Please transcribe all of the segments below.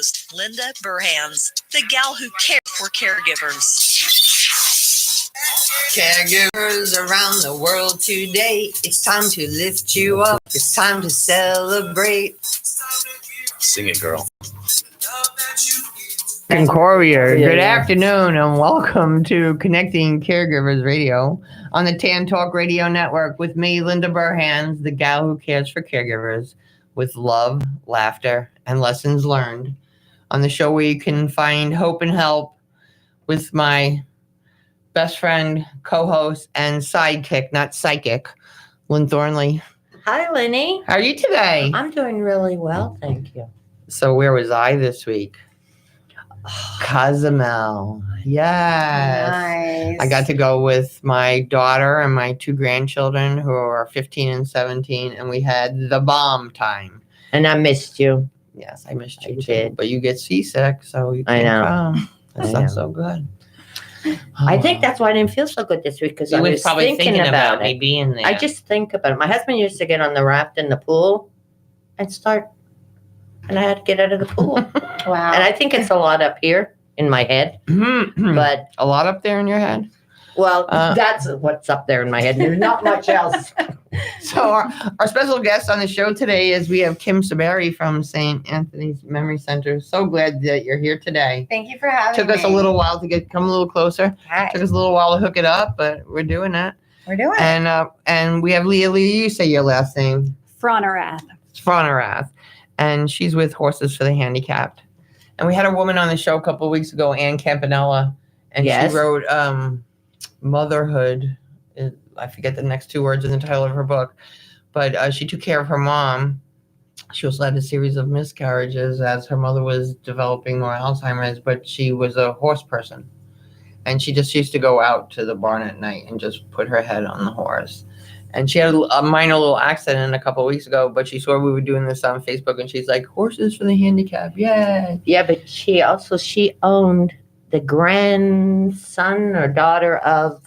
host, Linda Burhans, the gal who cares for caregivers. Caregivers around the world today, it's time to lift you up. It's time to celebrate. Sing it, girl. Courier, good afternoon and welcome to Connecting Caregivers Radio on the Tan Talk Radio Network with me, Linda Burhans, the gal who cares for caregivers, with love, laughter, and lessons learned. On the show where you can find hope and help with my best friend, co-host, and sidekick, not psychic, Lynn Thornley. Hi, Lenny. How are you today? I'm doing really well, thank you. So where was I this week? Cozumel. Yes. Nice. I got to go with my daughter and my two grandchildren who are 15 and 17, and we had the bomb time. And I missed you. Yes, I missed you I too. did. But you get seasick, so you can't come. That's not so good. I think that's why I didn't feel so good this week, because I was probably thinking about me it. being there. I just think about it. My husband used to get on the raft in the pool and start, and I had to get out of the pool. Wow. And I think it's a lot up here in my head, but a lot up there in your head. well, that's what's up there in my head. There's not much else. So our special guest on the show today is we have Kim Saberi from St. Anthony's Memory Center. So glad that you're here today. Thank you for having me. Took us a little while to come a little closer. Hi. Took us a little while to hook it up, but we're doing that. We're doing it. And we have Leah. Leah, you say your last name. Frohmerath. It's Frohmerath. And she's with Horses for the Handicapped. And we had a woman on the show a couple of weeks ago, Ann Campanella, and Yes. she wrote Motherhood. I forget the next two words in the title of her book, but she took care of her mom. She also had a series of miscarriages as her mother was developing more Alzheimer's, but she was a horse person. And she just used to go out to the barn at night and just put her head on the horse. And she had a minor little accident a couple of weeks ago, but she saw we were doing this on Facebook, and she's like, Horses for the Handicapped, yay. Yeah, but she owned the grandson or daughter of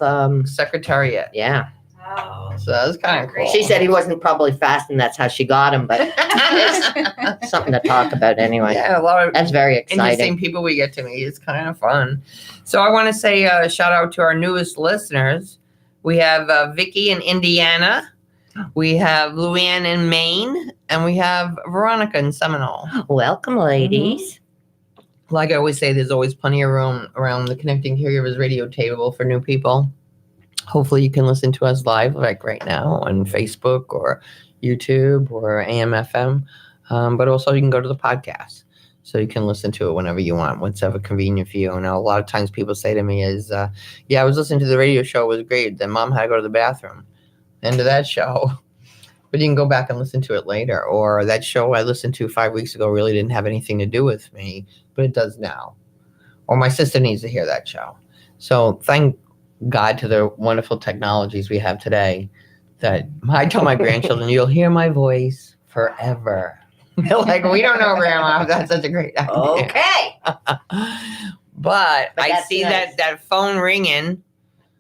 Secretariat. yeah. Oh. So that was kind of cool. She said he wasn't probably fast, and that's how she got him. But it's something to talk about anyway. Yeah, a lot of That's very exciting. interesting people we get to meet. It's kind of fun. So I want to say a shout out to our newest listeners. We have Vicky in Indiana. We have Luann in Maine. And we have Veronica in Seminole. Welcome, ladies. Like I always say, there's always plenty of room around the Connecting Caregivers radio table for new people. Hopefully you can listen to us live like right now on Facebook or YouTube or AM/FM. But also you can go to the podcast. So you can listen to it whenever you want, whatever convenient for you. And a lot of times people say to me is, yeah, I was listening to the radio show. It was great. Then mom had to go to the bathroom. End of that show. But you can go back and listen to it later. Or that show I listened to 5 weeks ago really didn't have anything to do with me, but it does now. Or my sister needs to hear that show. So thank God to the wonderful technologies we have today that I tell my grandchildren, you'll hear my voice forever. They're like, we don't know, Grandma. That's such a great idea. Okay. But I that's see nice. that phone ringing.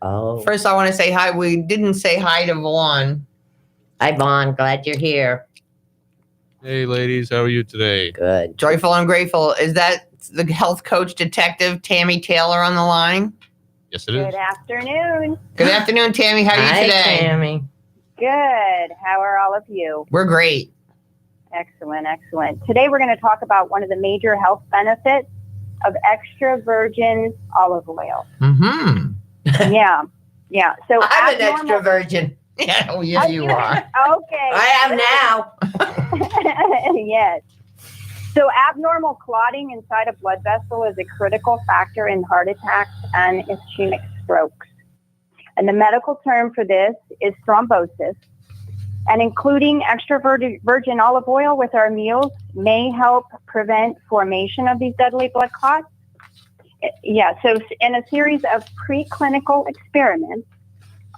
Oh. First, I want to say hi. We didn't say hi to Vaughn. Hi, Vaughn. Glad you're here. Hey, ladies, how are you today? Good. Joyful and grateful. Is that the health coach detective, Tammy Taylor, on the line? Yes, it is. Good afternoon. Good afternoon, Tammy. How are you Hi, today? Tammy. Good. How are all of you? We're great. Excellent, excellent. Today we're going to talk about one of the major health benefits of extra virgin olive oil. Mm-hmm. Yeah. So I'm an abnormal- extra virgin. Yeah, oh, yeah, you are. Okay. I am now. Yes. So abnormal clotting inside a blood vessel is a critical factor in heart attacks and ischemic strokes. And the medical term for this is thrombosis. And including extra virgin olive oil with our meals may help prevent formation of these deadly blood clots. Yeah, so in a series of preclinical experiments,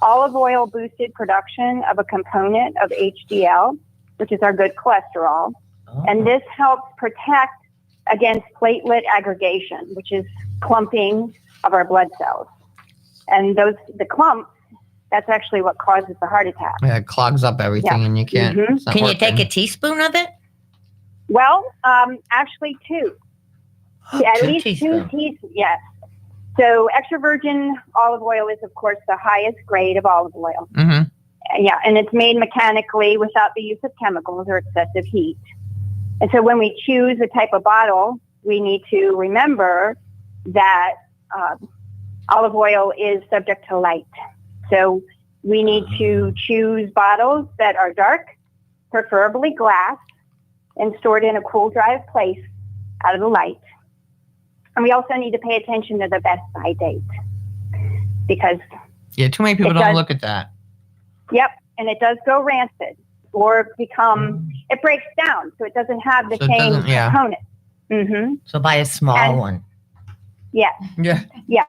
olive oil boosted production of a component of HDL, which is our good cholesterol. Oh. And this helps protect against platelet aggregation, which is clumping of our blood cells. And the clumps, that's actually what causes the heart attack. Yeah, it clogs up everything and you can't. Mhm. it's not Can you take working. a teaspoon of it? Well, actually two. Yeah, at 2 least 2 teaspoons. teaspoons. Yes. So extra virgin olive oil is, of course, the highest grade of olive oil. Mm-hmm. Yeah, and it's made mechanically without the use of chemicals or excessive heat. And so when we choose a type of bottle, we need to remember that olive oil is subject to light. So we need to choose bottles that are dark, preferably glass, and stored in a cool, dry place out of the light. And we also need to pay attention to the best by date because, Yeah, too many people don't look at that. yep, and it does go rancid or it breaks down, so it doesn't have the So it same doesn't- yeah. component. Mm-hmm. So buy a small one. Yeah. Yeah. Yeah.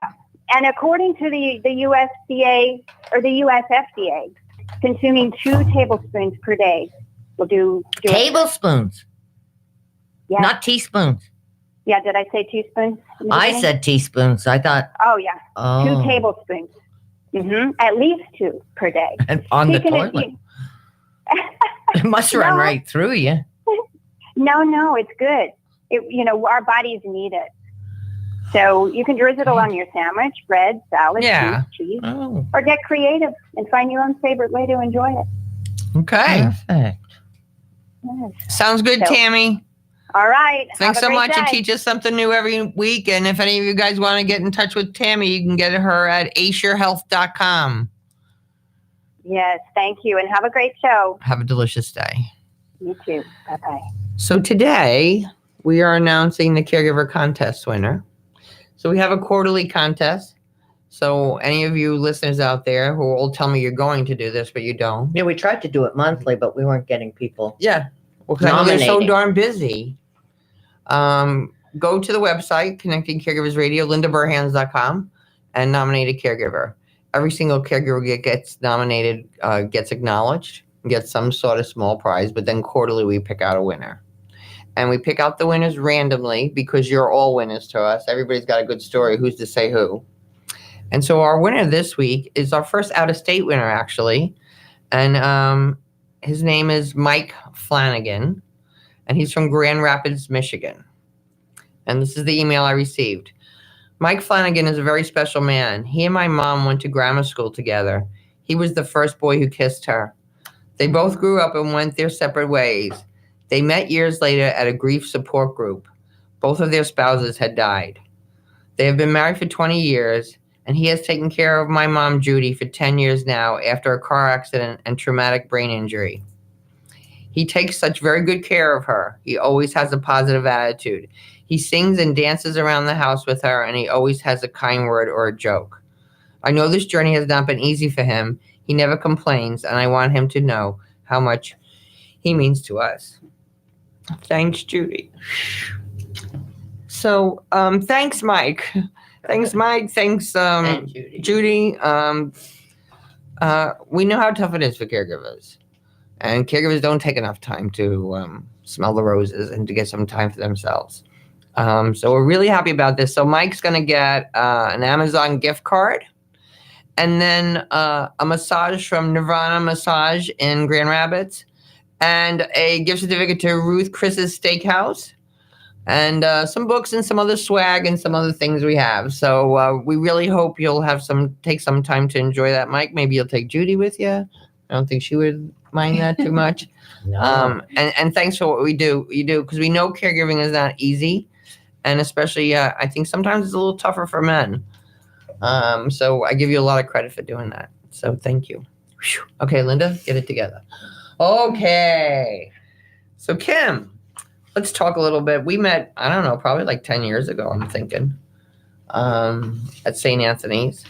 And according to the USDA or the USFDA, consuming 2 tablespoons per day will do it. Tablespoons, Yeah. not teaspoons. Yeah, did I say teaspoons? in the I beginning? said teaspoons. I thought, Oh, yeah. 2 oh, tablespoons. At least 2 per day. and on the Speaking of- toilet. It must run No. right through you. No, it's good. Our bodies need it. So you can drizzle it on your sandwich, bread, salad, Yeah. cheese, Oh, or get creative and find your own favorite way to enjoy it. Okay. perfect. Yes. Sounds good, So- Tammy. All right. Thanks Have a so great much. You day. teach us something new every week. And if any of you guys want to get in touch with Tammy, you can get her at aceyourhealth.com. Yes, thank you. And have a great show. Have a delicious day. You too. Bye-bye. So today we are announcing the Caregiver Contest winner. So we have a quarterly contest. So any of you listeners out there who will tell me you're going to do this, but you don't. Yeah, we tried to do it monthly, but we weren't getting people. Yeah. Well, because I know they're so Nominating. darn busy. Go to the website, Connecting Caregivers Radio, lindaburhans.com, and nominate a caregiver. Every single caregiver gets nominated, gets acknowledged, gets some sort of small prize, but then quarterly we pick out a winner. And we pick out the winners randomly because you're all winners to us. Everybody's got a good story. Who's to say who? And so our winner this week is our first out-of-state winner, actually. And his name is Mike Flanagan, and he's from Grand Rapids, Michigan. And this is the email I received. Mike Flanagan is a very special man. He and my mom went to grammar school together. He was the first boy who kissed her. They both grew up and went their separate ways. They met years later at a grief support group. Both of their spouses had died. They have been married for 20 years, and he has taken care of my mom, Judy, for 10 years now after a car accident and traumatic brain injury. He takes such very good care of her. He always has a positive attitude. He sings and dances around the house with her, and he always has a kind word or a joke. I know this journey has not been easy for him. He never complains, and I want him to know how much he means to us. Thanks, Judy. So, thanks, Mike. Thanks, Mike. Thanks, And Judy. Judy. We know how tough it is for caregivers. And caregivers don't take enough time to smell the roses and to get some time for themselves. So we're really happy about this. So Mike's going to get an Amazon gift card and then a massage from Nirvana Massage in Grand Rapids and a gift certificate to Ruth Chris's Steakhouse and some books and some other swag and some other things we have. So we really hope you'll have take some time to enjoy that, Mike. Maybe you'll take Judy with you. I don't think she would mind that too much. No. And thanks for what you do because we know caregiving is not easy, and especially I think sometimes it's a little tougher for men. So I give you a lot of credit for doing that. So thank you. Whew. Okay, Linda, get it together. Okay, so Kim, let's talk a little bit. We met, I don't know, probably like 10 years ago. I'm thinking at St. Anthony's,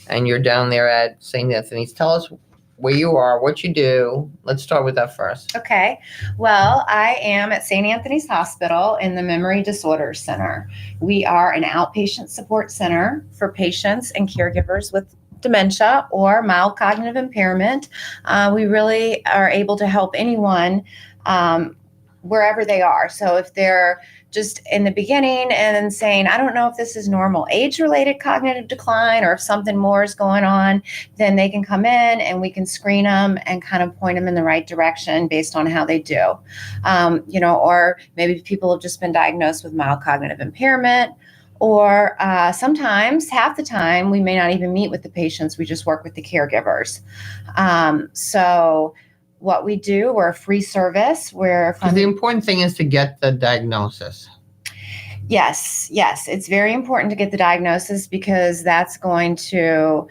and you're down there at St. Anthony's. Tell us where you are, what you do. Let's start with that first. Okay. Well, I am at St. Anthony's Hospital in the Memory Disorders Center. We are an outpatient support center for patients and caregivers with dementia or mild cognitive impairment. We really are able to help anyone wherever they are. So if they're just in the beginning and then saying, I don't know if this is normal age-related cognitive decline or if something more is going on, then they can come in and we can screen them and kind of point them in the right direction based on how they do. Or maybe people have just been diagnosed with mild cognitive impairment, or sometimes, half the time, we may not even meet with the patients. We just work with the caregivers. So what we do, we're a free service. The important thing is to get the diagnosis. Yes. It's very important to get the diagnosis because that's going to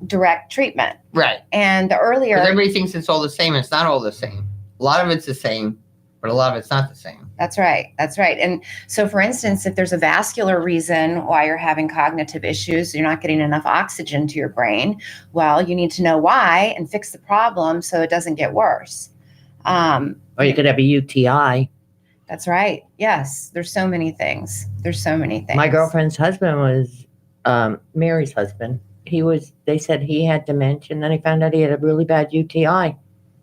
direct treatment. Right. And the earlier... Because everybody thinks it's all the same. It's not all the same. A lot of it's the same, but a lot of it's not the same. That's right. And so, for instance, if there's a vascular reason why you're having cognitive issues, you're not getting enough oxygen to your brain, well, you need to know why and fix the problem so it doesn't get worse. Or you could have a UTI. That's right. Yes. There's so many things. My girlfriend's husband was Mary's husband. They said he had dementia, and then he found out he had a really bad UTI.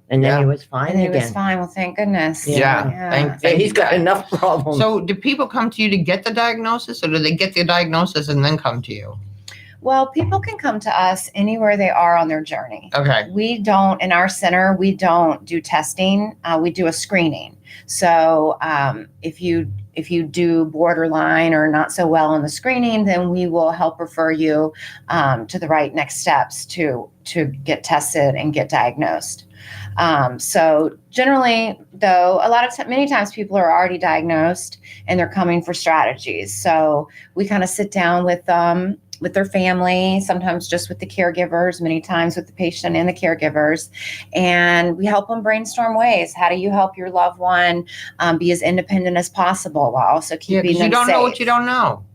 And then he was fine and again. He was fine. Well, thank goodness. Yeah. He's got enough problems. So do people come to you to get the diagnosis, or do they get the diagnosis and then come to you? Well, people can come to us anywhere they are on their journey. Okay. We don't, in our center, we don't do testing. We do a screening. So if you do borderline or not so well on the screening, then we will help refer you to the right next steps to get tested and get diagnosed. So generally, though, many times people are already diagnosed and they're coming for strategies. So we kind of sit down with their family, sometimes just with the caregivers, many times with the patient and the caregivers. And we help them brainstorm ways. How do you help your loved one be as independent as possible while also keeping them safe? You don't know what you don't know.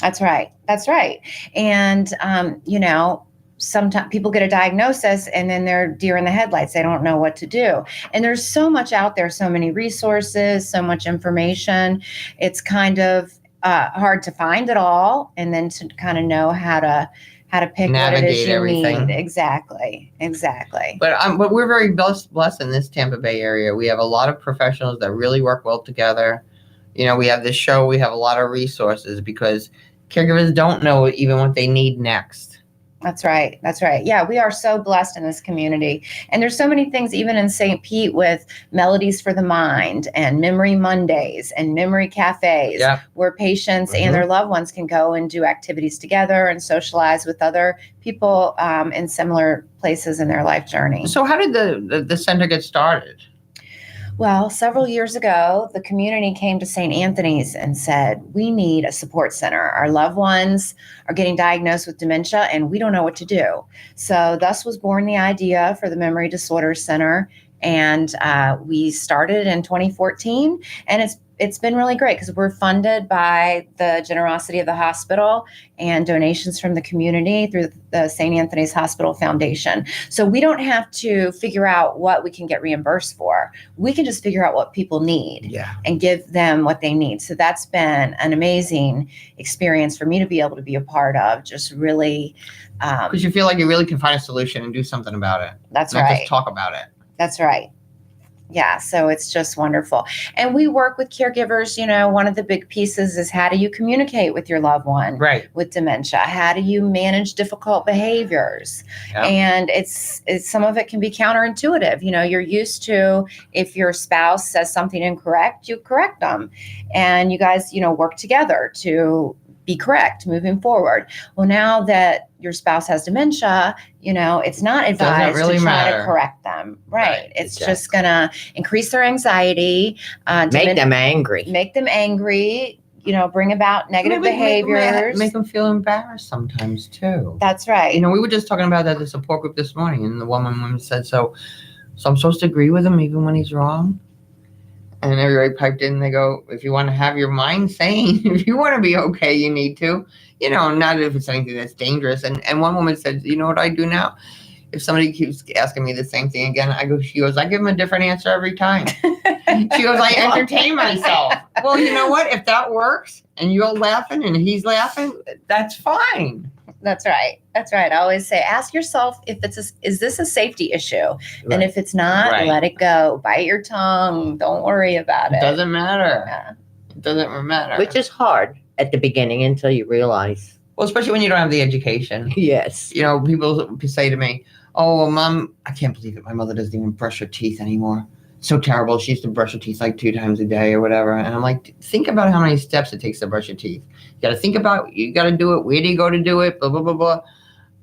That's right. And, sometimes people get a diagnosis and then they're deer in the headlights. They don't know what to do. And there's so much out there, so many resources, so much information. It's kind of hard to find it all, and then to kind of know how to pick Navigate what it is you everything. need. Exactly. But we're very blessed in this Tampa Bay area. We have a lot of professionals that really work well together. We have this show. We have a lot of resources because caregivers don't know even what they need next. That's right. Yeah, we are so blessed in this community. And there's so many things, even in St. Pete, with Melodies for the Mind and Memory Mondays and Memory Cafes, where patients and their loved ones can go and do activities together and socialize with other people in similar places in their life journey. So how did the center get started? Well, several years ago, the community came to St. Anthony's and said, we need a support center. Our loved ones are getting diagnosed with dementia and we don't know what to do. So thus was born the idea for the Memory Disorders Center. And we started in 2014, and it's been really great because we're funded by the generosity of the hospital and donations from the community through the St. Anthony's Hospital Foundation. So we don't have to figure out what we can get reimbursed for. We can just figure out what people need and give them what they need. So that's been an amazing experience for me to be able to be a part of, just really. Because you feel like you really can find a solution and do something about it. That's not right. Just talk about it. That's right. Yeah, so it's just wonderful. And we work with caregivers. One of the big pieces is how do you communicate with your loved one with dementia? How do you manage difficult behaviors? Yep. And it's some of it can be counterintuitive. You're used to, if your spouse says something incorrect, you correct them. And you guys, work together to be correct moving forward. Well, now that your spouse has dementia, it's not advised to try to correct them. Right. It's just going to increase their anxiety. Make them angry. Bring about negative behaviors. Make them feel embarrassed sometimes too. That's right. We were just talking about that at the support group this morning, and the woman said, so I'm supposed to agree with him even when he's wrong? And everybody piped in and they go, if you want to have your mind sane, if you want to be okay, you need to, not if it's anything that's dangerous. And one woman said, you know what I do now? If somebody keeps asking me the same thing again, she goes, I give them a different answer every time. She goes, I entertain myself. Well, you know what? If that works and you're laughing and he's laughing, that's fine. That's right. That's right. I always say, ask yourself if is this a safety issue? And if it's not, Right. let it go. Bite your tongue. Don't worry about it. It doesn't matter. Yeah. It doesn't matter. Which is hard at the beginning until you realize. Well, especially when you don't have the education. Yes. You know, people say to me, "Oh, well, Mom, I can't believe it. My mother doesn't even brush her teeth anymore. So terrible. She used to brush her teeth like 2 times a day or whatever." And I'm like, think about how many steps it takes to brush your teeth. You got to think about, you got to do it. Where do you go to do it? Blah, blah, blah, blah.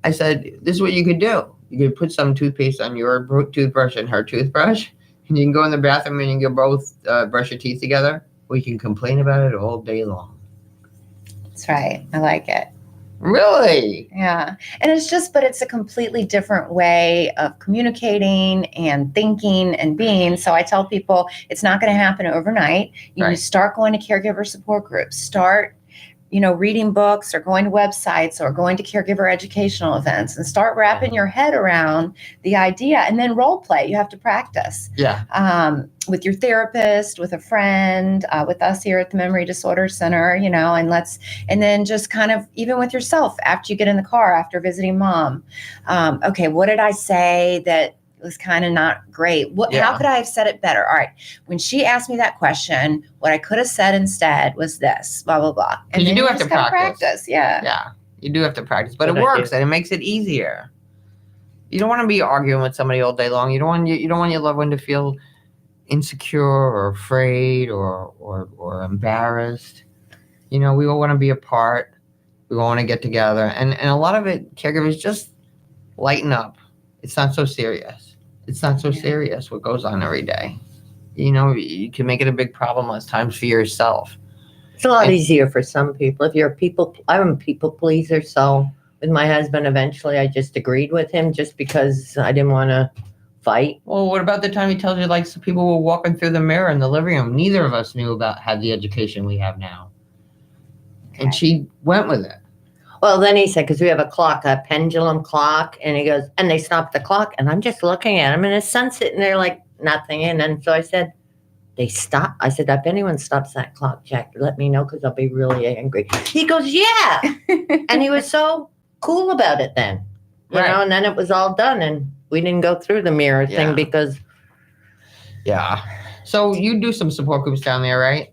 I said, this is what you could do. You could put some toothpaste on your toothbrush and her toothbrush, and you can go in the bathroom and you can both brush your teeth together. We can complain about it all day long. That's right. I like it. Really? Yeah. And but it's a completely different way of communicating and thinking and being. So I tell people it's not going to happen overnight. You Right. need to start going to caregiver support groups, start, reading books or going to websites or going to caregiver educational events and start wrapping your head around the idea, and then role play. You have to practice. Yeah. With your therapist, with a friend, with us here at the Memory Disorder Center, and then just kind of even with yourself after you get in the car, after visiting mom. Okay, what did I say that was kind of not great? How could I have said it better? All right. When she asked me that question, what I could have said instead was this, blah, blah, blah. And you then do have to gotta practice. Yeah. Yeah. You do have to practice, but Good it works idea. and it makes it easier. You don't want to be arguing with somebody all day long. You don't want your loved one to feel insecure or afraid or embarrassed. We all want to be apart. We all want to get together. And a lot of it, caregivers, just lighten up. It's not so serious. It's not so serious what goes on every day. You can make it a big problem less times for yourself. It's a lot easier for some people. I'm a people pleaser, so with my husband, eventually I just agreed with him just because I didn't want to fight. Well, what about the time he tells you like some people were walking through the mirror in the living room? Neither of us had the education we have now. And she went with it. Well, then he said, because we have a pendulum clock, and he goes, and they stopped the clock, and I'm just looking at him, and his son's sitting there like nothing. And then so I said, they stop. I said, if anyone stops that clock, Jack, let me know because I'll be really angry. He goes, yeah. And he was so cool about it then. Right. And then it was all done, and we didn't go through the mirror Yeah. thing because. Yeah. So you do some support groups down there, right?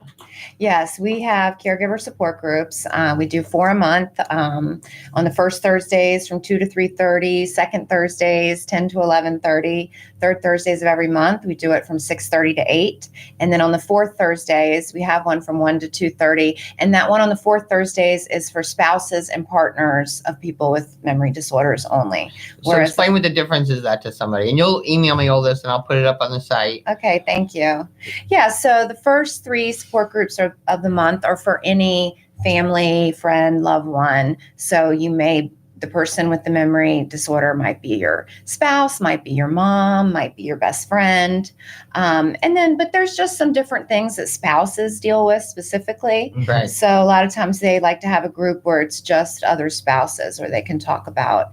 Yes, we have caregiver support groups. We do 4 a month on the first Thursdays from 2 to 3:30, second Thursdays 10 to 11:30, third Thursdays of every month. We do it from 6:30 to 8. And then on the fourth Thursdays, we have one from 1 to 2:30. And that one on the fourth Thursdays is for spouses and partners of people with memory disorders only. So explain what the difference is that to somebody. And you'll email me all this and I'll put it up on the site. Okay, thank you. Yeah, so the first 3 support groups of the month are for any family, friend, loved one. So the person with the memory disorder might be your spouse, might be your mom, might be your best friend. But there's just some different things that spouses deal with specifically. Right. So a lot of times they like to have a group where it's just other spouses, where they can talk about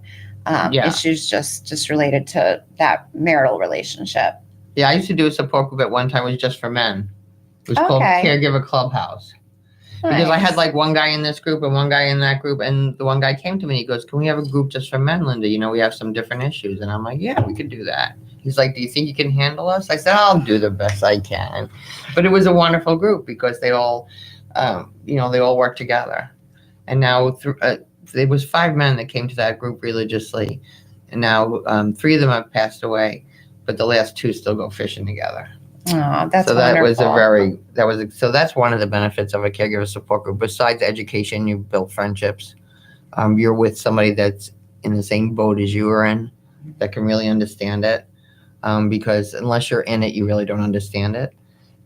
issues just related to that marital relationship. Yeah, I used to do a support group at one time. It was just for men. It was called Caregiver Clubhouse. Because I had like one guy in this group and one guy in that group, and the one guy came to me and he goes, "Can we have a group just for men, Linda? We have some different issues." And I'm like, "Yeah, we could do that." He's like, "Do you think you can handle us?" I said, "I'll do the best I can." But it was a wonderful group because they all, they all work together. And now there was 5 men that came to that group religiously, and now 3 of them have passed away, but the last 2 still go fishing together. Oh, that's so that wonderful. So that's one of the benefits of a caregiver support group. Besides education, you build friendships. You're with somebody that's in the same boat as you are in, that can really understand it. Because unless you're in it, you really don't understand it.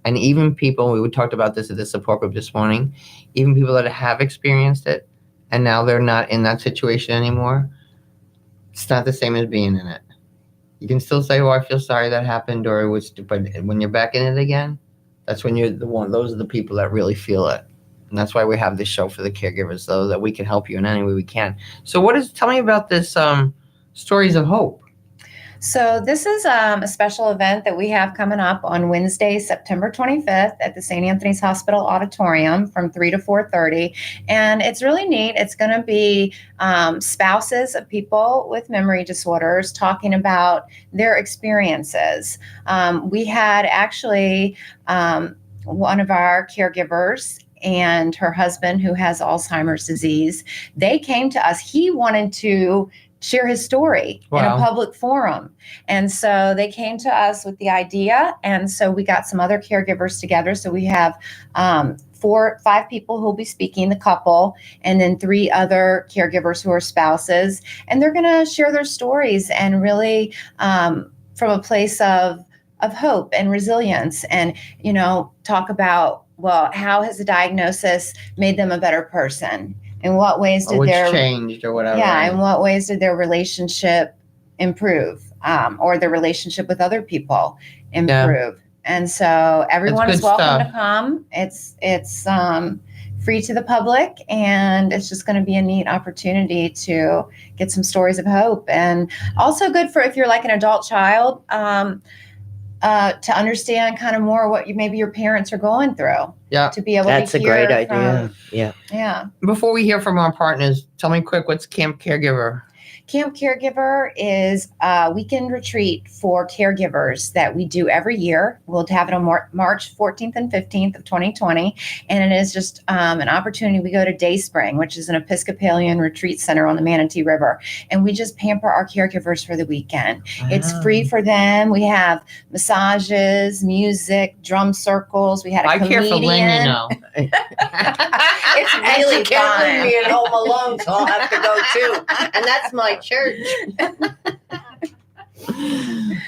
And even people, we talked about this at the support group this morning, even people that have experienced it and now they're not in that situation anymore, it's not the same as being in it. You can still say, "Oh, I feel sorry that happened," but when you're back in it again, that's when you're the one. Those are the people that really feel it, and that's why we have this show for the caregivers, so that we can help you in any way we can. So, tell me about this Stories of Hope. So this is a special event that we have coming up on Wednesday, September 25th at the St. Anthony's Hospital Auditorium from 3 to 4:30. And it's really neat. It's going to be spouses of people with memory disorders talking about their experiences. We had actually one of our caregivers and her husband who has Alzheimer's disease. They came to us. He wanted to share his story in a public forum. And so they came to us with the idea. And so we got some other caregivers together. So we have 5 people who will be speaking, the couple, and then 3 other caregivers who are spouses. And they're going to share their stories and really from a place of hope and resilience and, talk about, well, how has the diagnosis made them a better person? In what ways did their changed or whatever? Yeah, in what ways did their relationship improve, or their relationship with other people improve? Yeah. And so everyone is welcome to come. It's free to the public, and it's just going to be a neat opportunity to get some stories of hope, and also good for if you're like an adult child. To understand kind of more what maybe your parents are going through. Yeah. To be able That's to hear. That's a great from, idea. Yeah. Before we hear from our partners, tell me quick, what's Camp Caregiver? Camp Caregiver is a weekend retreat for caregivers that we do every year. We'll have it on March 14th and 15th of 2020. And it is just an opportunity. We go to Day Spring, which is an Episcopalian retreat center on the Manatee River. And we just pamper our caregivers for the weekend. Wow. It's free for them. We have massages, music, drum circles. We had a comedian. I care for Lynn, It's really fun. Me at home alone, so I'll have to go too. And that's my church.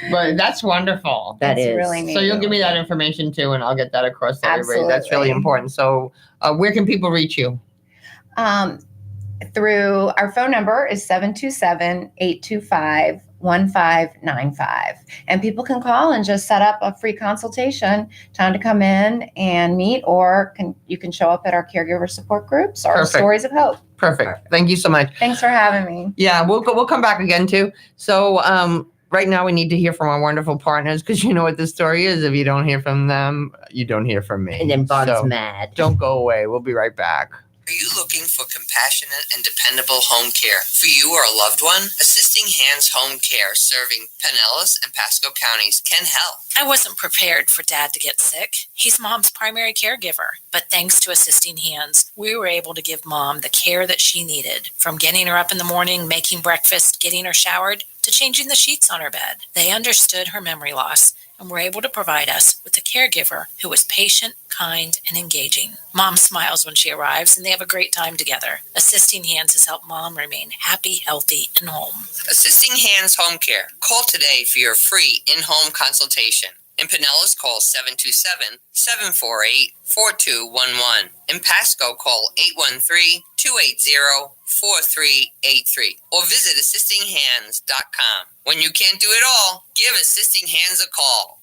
But that's wonderful. That is really neat. So you'll give me that information too, and I'll get that across to everybody. Absolutely. That's really important. So where can people reach you? Through our phone number is 727-825-1595. And people can call and just set up a free consultation, time to come in and meet, or you can show up at our caregiver support groups or Perfect. Stories of Hope. Perfect. Thank you so much. Thanks for having me. Yeah, we'll come back again too. So right now we need to hear from our wonderful partners, because you know what the story is. If you don't hear from them, you don't hear from me. And then Bob's So mad. Don't go away. We'll be right back. Are you looking for compassionate and dependable home care for you or a loved one? Assisting Hands Home Care, serving Pinellas and Pasco counties, can help. I wasn't prepared for Dad to get sick. He's Mom's primary caregiver. But thanks to Assisting Hands, we were able to give Mom the care that she needed, from getting her up in the morning, making breakfast, getting her showered, to changing the sheets on her bed. They understood her memory loss and were able to provide us with a caregiver who was patient, kind, and engaging. Mom smiles when she arrives, and they have a great time together. Assisting Hands has helped Mom remain happy, healthy, and home. Assisting Hands Home Care. Call today for your free in-home consultation. In Pinellas, call 727-748-4211. In Pasco, call 813-280-4383. Or visit assistinghands.com. When you can't do it all, give Assisting Hands a call.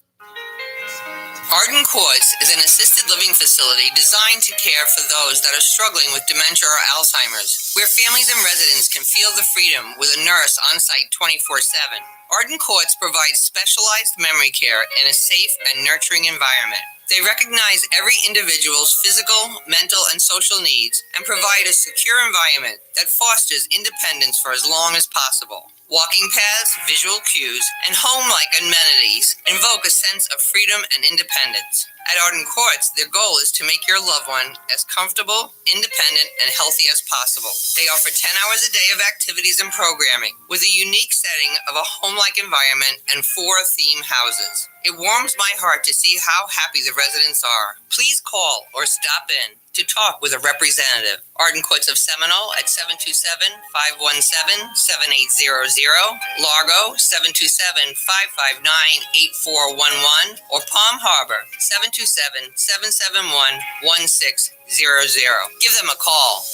Arden Courts is an assisted living facility designed to care for those that are struggling with dementia or Alzheimer's, where families and residents can feel the freedom with a nurse on site 24/7. Arden Courts provides specialized memory care in a safe and nurturing environment. They recognize every individual's physical, mental, and social needs and provide a secure environment that fosters independence for as long as possible. Walking paths, visual cues, and home-like amenities invoke a sense of freedom and independence. At Arden Courts, their goal is to make your loved one as comfortable, independent, and healthy as possible. They offer 10 hours a day of activities and programming, with a unique setting of a home-like environment and 4 theme houses. It warms my heart to see how happy the residents are. Please call or stop in to talk with a representative. Arden Courts of Seminole at 727-517-7800, Largo 727-559-8411, or Palm Harbor 727-771-1600. Give them a call.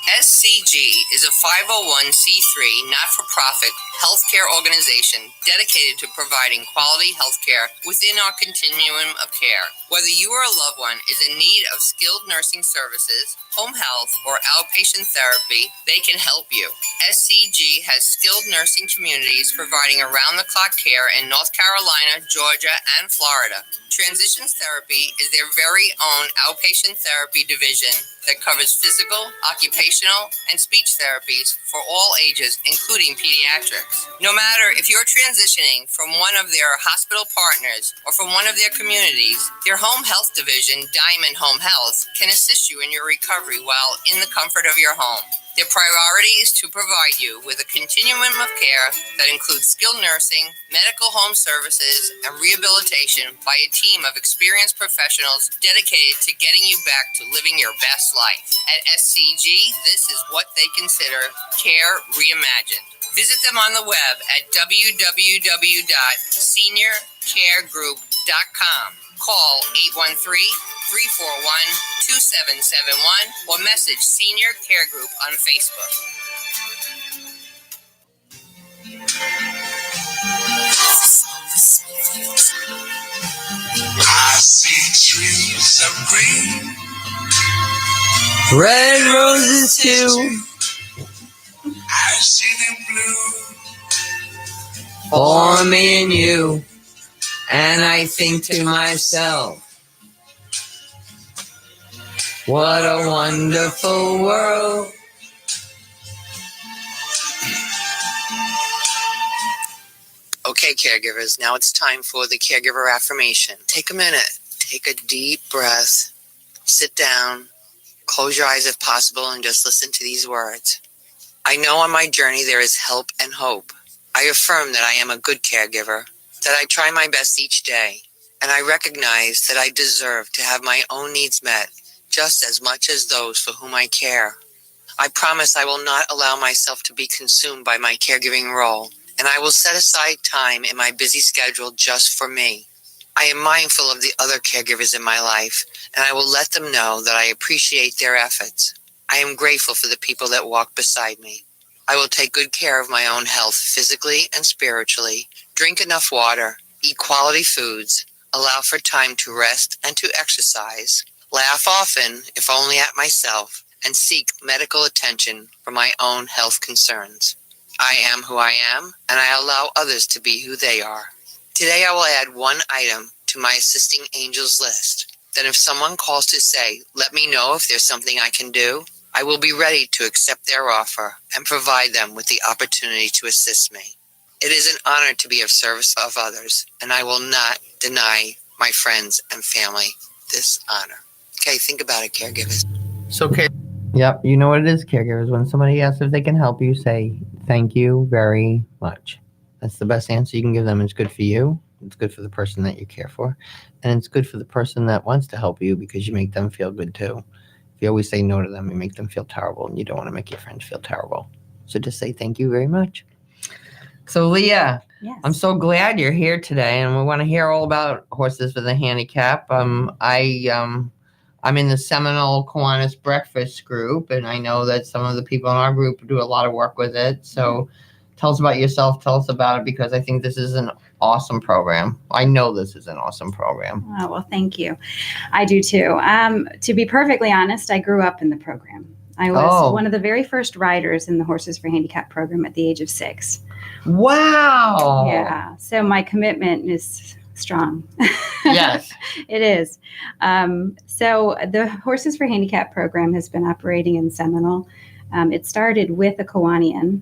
SCG is a 501c3 not-for-profit healthcare organization dedicated to providing quality healthcare within our continuum of care. Whether you or a loved one is in need of skilled nursing services, home health, or outpatient therapy, they can help you. SCG has skilled nursing communities providing around-the-clock care in North Carolina, Georgia, and Florida. Transitions Therapy is their very own outpatient therapy division that covers physical, occupational, and speech therapies for all ages, including pediatrics. No matter if you're transitioning from one of their hospital partners or from one of their communities, their home health division, Diamond Home Health, can assist you in your recovery while in the comfort of your home. Their priority is to provide you with a continuum of care that includes skilled nursing, medical home services, and rehabilitation by a team of experienced professionals dedicated to getting you back to living your best life. At SCG, this is what they consider care reimagined. Visit them on the web at www.seniorcaregroup.com. Call 813-341-2771 or message Senior Care Group on Facebook. I see trees of green, Red roses too, I see them blue. for me and you. And I think to myself, what a wonderful world. Okay, caregivers, now it's time for the Caregiver Affirmation. Take a minute, take a deep breath, sit down, close your eyes if possible, and just listen to these words. I know on my journey there is help and hope. I affirm that I am a good caregiver, that I try my best each day, and I recognize that I deserve to have my own needs met just as much as those for whom I care. I promise I will not allow myself to be consumed by my caregiving role, and I will set aside time in my busy schedule just for me. I am mindful of the other caregivers in my life, and I will let them know that I appreciate their efforts. I am grateful for the people that walk beside me. I will take good care of my own health physically and spiritually, drink enough water, eat quality foods, allow for time to rest and to exercise, laugh often, if only at myself, and seek medical attention for my own health concerns. I am who I am, and I allow others to be who they are. Today I will add one item to my assisting angels list. Then if someone calls to say, let me know if there's something I can do, I will be ready to accept their offer and provide them with the opportunity to assist me. It is an honor to be of service of others, and I will not deny my friends and family this honor. Okay, think about it, caregivers. So, yep, you know what it is, caregivers. When somebody asks if they can help you, say, thank you very much. That's the best answer you can give them. It's good for you. It's good for the person that you care for. And it's good for the person that wants to help you because you make them feel good too. If you always say no to them, you make them feel terrible, and you don't want to make your friends feel terrible. So just say thank you very much. So, Leah, Yes. I'm so glad you're here today, and we want to hear all about Horses for the Handicap. I'm in the Seminole Kiwanis Breakfast group, and I know that some of the people in our group do a lot of work with it. So tell us about yourself. Tell us about it, because I think this is an awesome program. I know this is an awesome program. Oh, well, thank you. I do too. To be perfectly honest, I grew up in the program. I was one of the very first riders in the Horses for Handicap program at the age of 6. Wow. Yeah. So my commitment is strong. Yes. It is. So the Horses for Handicap program has been operating in Seminole. It started with a Kiwanian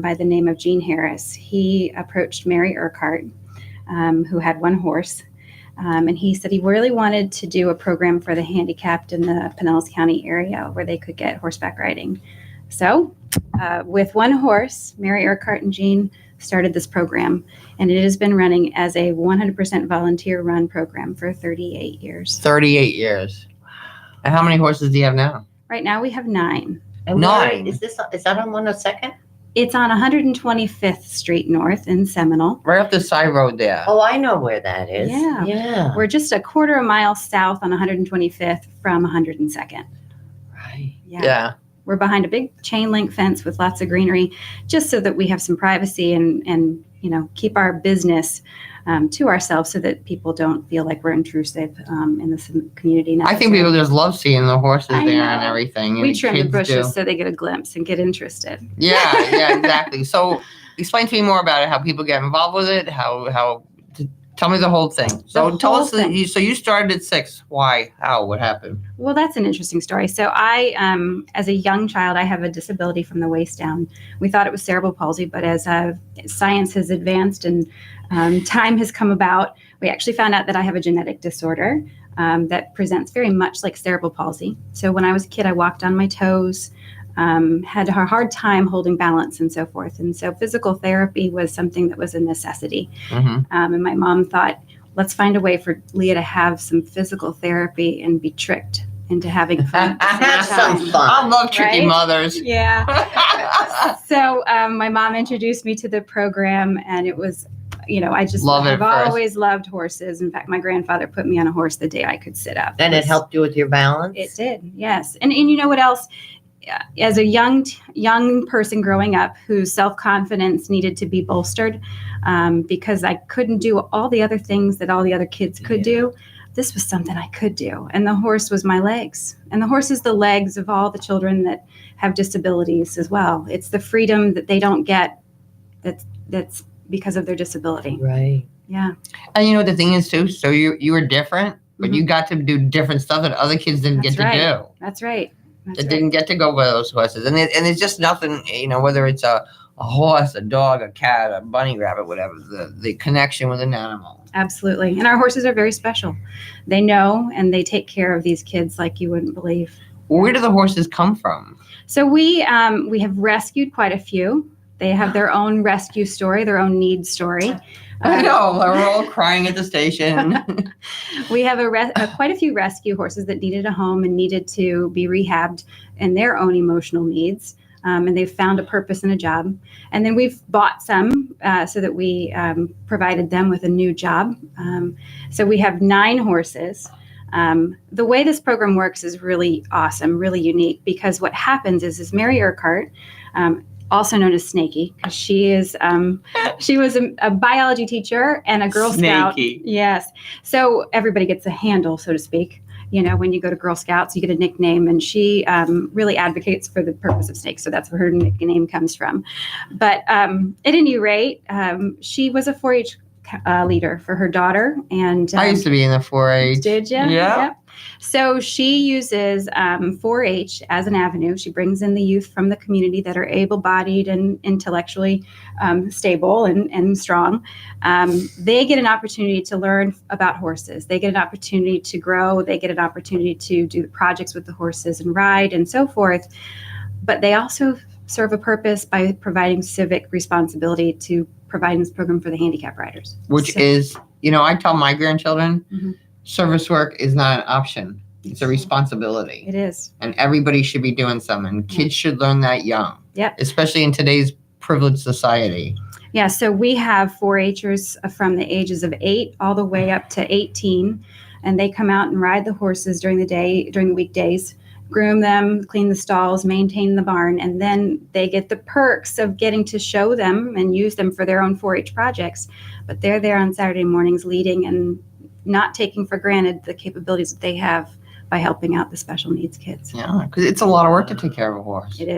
by the name of Gene Harris. He approached Mary Urquhart, who had one horse, and he said he really wanted to do a program for the handicapped in the Pinellas County area where they could get horseback riding. So with one horse, Mary Urquhart and Gene started this program, and it has been running as a 100% volunteer run program for 38 years. 38 years. And how many horses do you have now? Right now we have 9. And 9. Is that on 102nd? It's on 125th Street North in Seminole. Right up the side road there. Oh, I know where that is. Yeah. Yeah. We're just a quarter of a mile south on 125th from 102nd. Right. Yeah. Yeah. We're behind a big chain link fence with lots of greenery, just so that we have some privacy and keep our business to ourselves, so that people don't feel like we're intrusive in this community. I think people just love seeing the horses I there know. and everything. We and trim the kids bushes do. so they get a glimpse and get interested. Yeah, exactly. So explain to me more about it, how people get involved with it, tell me the whole thing. So tell whole us, thing. so you started at 6. Why? How? What happened? Well, that's an interesting story. So I, as a young child, I have a disability from the waist down. We thought it was cerebral palsy, but as science has advanced and time has come about, we actually found out that I have a genetic disorder that presents very much like cerebral palsy. So when I was a kid, I walked on my toes, had a hard time holding balance and so forth. And so physical therapy was something that was a necessity. Mm-hmm. And my mom thought, let's find a way for Leah to have some physical therapy and be tricked into having fun. Have some fun. I love tricky Right? mothers. Yeah. So my mom introduced me to the program, and it was, I've always loved horses. In fact, my grandfather put me on a horse the day I could sit up. And it helped you with your balance? It did, yes. And you know what else? As a young person growing up whose self-confidence needed to be bolstered because I couldn't do all the other things that all the other kids could do, this was something I could do. And the horse was my legs. And the horse is the legs of all the children that have disabilities as well. It's the freedom that they don't get that's because of their disability. Right. Yeah. And you know what the thing is too? So you were different, but Mhm. you got to do different stuff that other kids didn't That's get right. to do. That's right. That didn't get to go by those horses. And it's just nothing, whether it's a horse, a dog, a cat, a bunny rabbit, whatever, the connection with an animal. Absolutely. And our horses are very special. They know and they take care of these kids like you wouldn't believe. Where do the horses come from? So we have rescued quite a few. They have their own rescue story, their own need story. I know, we're all crying at the station. We have quite a few rescue horses that needed a home and needed to be rehabbed in their own emotional needs. And they've found a purpose and a job. And then we've bought some so that we provided them with a new job. So we have 9 horses. The way this program works is really awesome, really unique, because what happens is Mary Urquhart, also known as Snaky, because she was a biology teacher and a Girl Scout. Snaky. Yes. So everybody gets a handle, so to speak. When you go to Girl Scouts, you get a nickname, and she really advocates for the purpose of snakes. So that's where her nickname comes from. But at any rate, she was a 4-H leader for her daughter. And I used to be in the 4-H. Did you? Yeah. Yep. So she uses 4-H as an avenue. She brings in the youth from the community that are able-bodied and intellectually stable and strong. They get an opportunity to learn about horses. They get an opportunity to grow. They get an opportunity to do projects with the horses and ride and so forth. But they also serve a purpose by providing civic responsibility to providing this program for the handicapped riders. Which is, I tell my grandchildren, Mhm. service work is not an option. It's a responsibility. It is. And everybody should be doing something. Kids should learn that young. Yep. Especially in today's privileged society. Yeah, so we have 4-H'ers from the ages of 8 all the way up to 18, and they come out and ride the horses during the weekdays, groom them, clean the stalls, maintain the barn, and then they get the perks of getting to show them and use them for their own 4-H projects. But they're there on Saturday mornings leading and not taking for granted the capabilities that they have by helping out the special needs kids. Yeah, because it's a lot of work to take care of a horse. It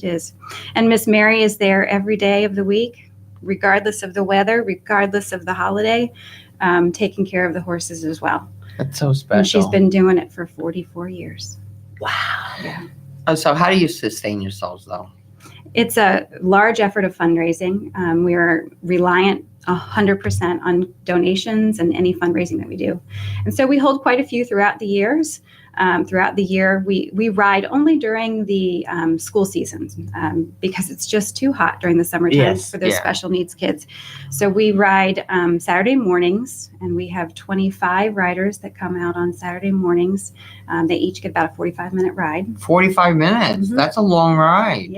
is. And Miss Mary is there every day of the week, regardless of the weather, regardless of the holiday, taking care of the horses as well. That's so special. And she's been doing it for 44 years. Wow. Yeah. Oh, so how do you sustain yourselves, though? It's a large effort of fundraising. We are reliant 100% on donations and any fundraising that we do. And so we hold quite a few throughout the years. Throughout the year, we ride only during the school seasons because it's just too hot during the summertime for those special needs kids. So we ride Saturday mornings, and we have 25 riders that come out on Saturday mornings. They each get about a 45-minute ride. 45 minutes? Mhm. That's a long ride.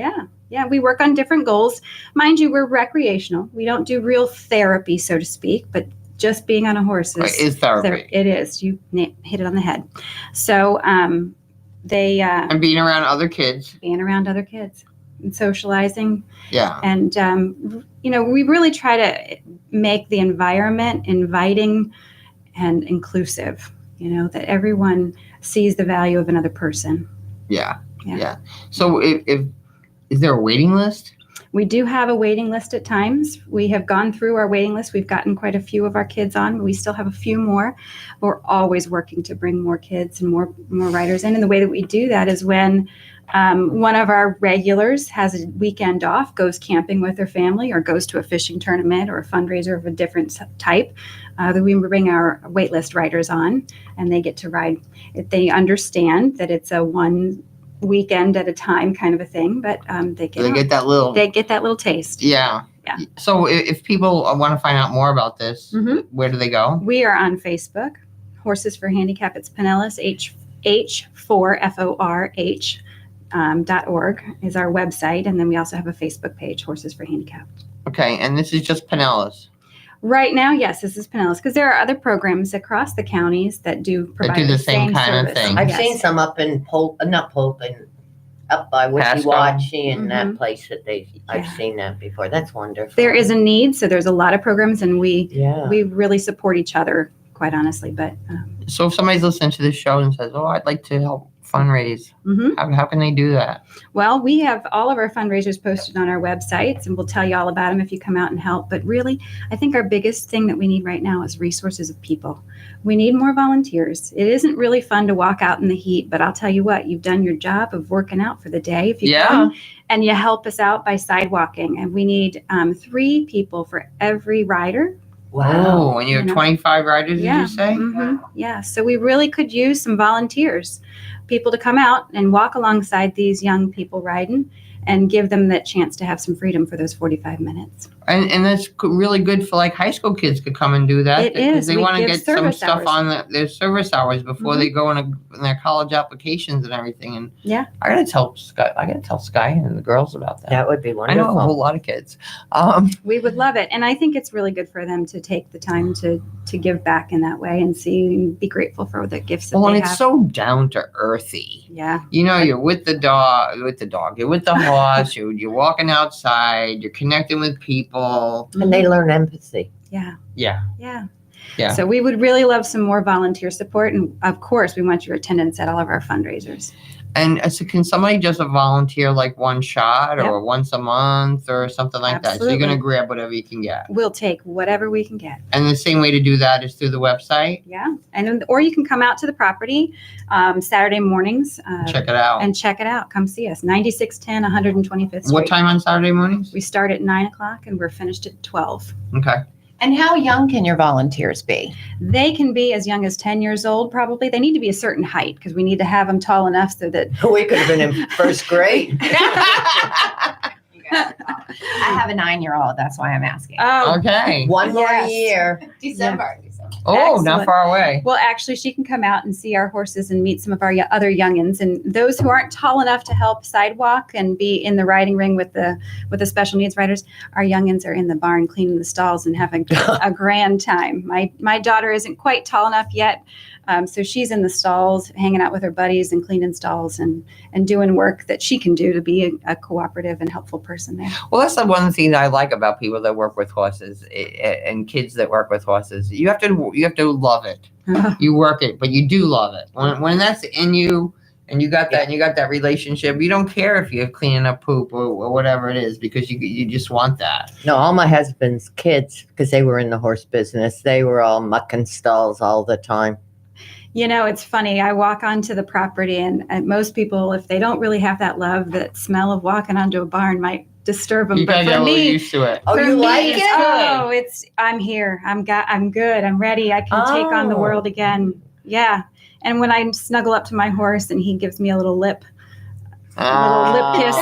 Yeah, we work on different goals. Mind you, we're recreational. We don't do real therapy, so to speak, but just being on a horse Is therapy. It is. You hit it on the head. So they And being around other kids. being around other kids and socializing. Yeah. And, we really try to make the environment inviting and inclusive, that everyone sees the value of another person. Yeah. So if is there a waiting list? We do have a waiting list at times. We have gone through our waiting list. We've gotten quite a few of our kids on. We still have a few more. We're always working to bring more kids and more riders in. And the way that we do that is when one of our regulars has a weekend off, goes camping with their family, or goes to a fishing tournament or a fundraiser of a different type, that we bring our waitlist riders on, and they get to ride. If they understand that it's a one weekend at a time kind of a thing, but they get that little taste. Yeah. So if people want to find out more about this, where do they go? We are on Facebook, Horses for Handicapped. It's Pinellas, H4FORH. .org is our website, and then we also have a Facebook page, Horses for Handicapped. Okay, and this is just Pinellas. Right now, yes, this is Pinellas, because there are other programs across the counties that do provide the same kind service. of thing. I've seen some up in up by Wishy-Washy and that place that I've seen that before. That's wonderful. There is a need, so there's a lot of programs, and we really support each other, quite honestly. But so if somebody's listening to this show and says, "Oh, I'd like to help fundraise," how can they do that? Well, we have all of our fundraisers posted on our websites, and we'll tell you all about them if you come out and help. But really, I think our biggest thing that we need right now is resources of people. We need more volunteers. It isn't really fun to walk out in the heat, but I'll tell you what, you've done your job of working out for the day. If you come and you help us out by sidewalking, and we need 3 people for every rider. Wow. Oh, and you have 25 riders, did you say? Yeah. So we really could use some volunteers, people to come out and walk alongside these young people riding, and give them that chance to have some freedom for those 45 minutes. And that's really good for like high school kids to come and do that. It is. They want to get some stuff hours on their service hours before they go in their college applications and everything. And I gotta tell Sky and the girls about that. That would be wonderful. I know a whole lot of kids. We would love it, and I think it's really good for them to take the time to give back in that way and be grateful for the gifts that they have. Well, and it's so down to earthy. Yeah. You're with the dog, you're with the horse, you're walking outside, you're connecting with people. And they learn empathy. Yeah. So we would really love some more volunteer support. And of course, we want your attendance at all of our fundraisers. And so can somebody just volunteer like one shot or once a month or something like that? So you're going to grab whatever you can get. We'll take whatever we can get. And the same way to do that is through the website? Yeah. Or you can come out to the property Saturday mornings. Check it out. And check it out. Come see us. 9610 125th Street. What time on Saturday mornings? We start at 9 o'clock and we're finished at 12. Okay. And how young can your volunteers be? They can be as young as 10 years old, probably. They need to be a certain height because we need to have them tall enough so that... We could have been in first grade. I have a 9-year-old. That's why I'm asking. Oh, okay. One more year. December. Oh, excellent. Not far away. Well, actually, she can come out and see our horses and meet some of our other youngins. And those who aren't tall enough to help sidewalk and be in the riding ring with the special needs riders, our youngins are in the barn cleaning the stalls and having a grand time. My daughter isn't quite tall enough yet, so she's in the stalls hanging out with her buddies and cleaning stalls and doing work that she can do to be a cooperative and helpful person there. Well, that's the one thing that I like about people that work with horses and kids that work with horses. You have to love it. You work it, but you do love it. When that's in you and you got that and you got that relationship, you don't care if you're cleaning up poop or whatever it is because you just want that. No, all my husband's kids, because they were in the horse business, they were all mucking stalls all the time. It's funny. I walk onto the property and most people, if they don't really have that love, that smell of walking onto a barn might disturb them. You gotta get a little used to it. Oh, you like it? Oh, I'm here. I'm good. I'm ready. I can take on the world again. Yeah. And when I snuggle up to my horse and he gives me a little lip kiss,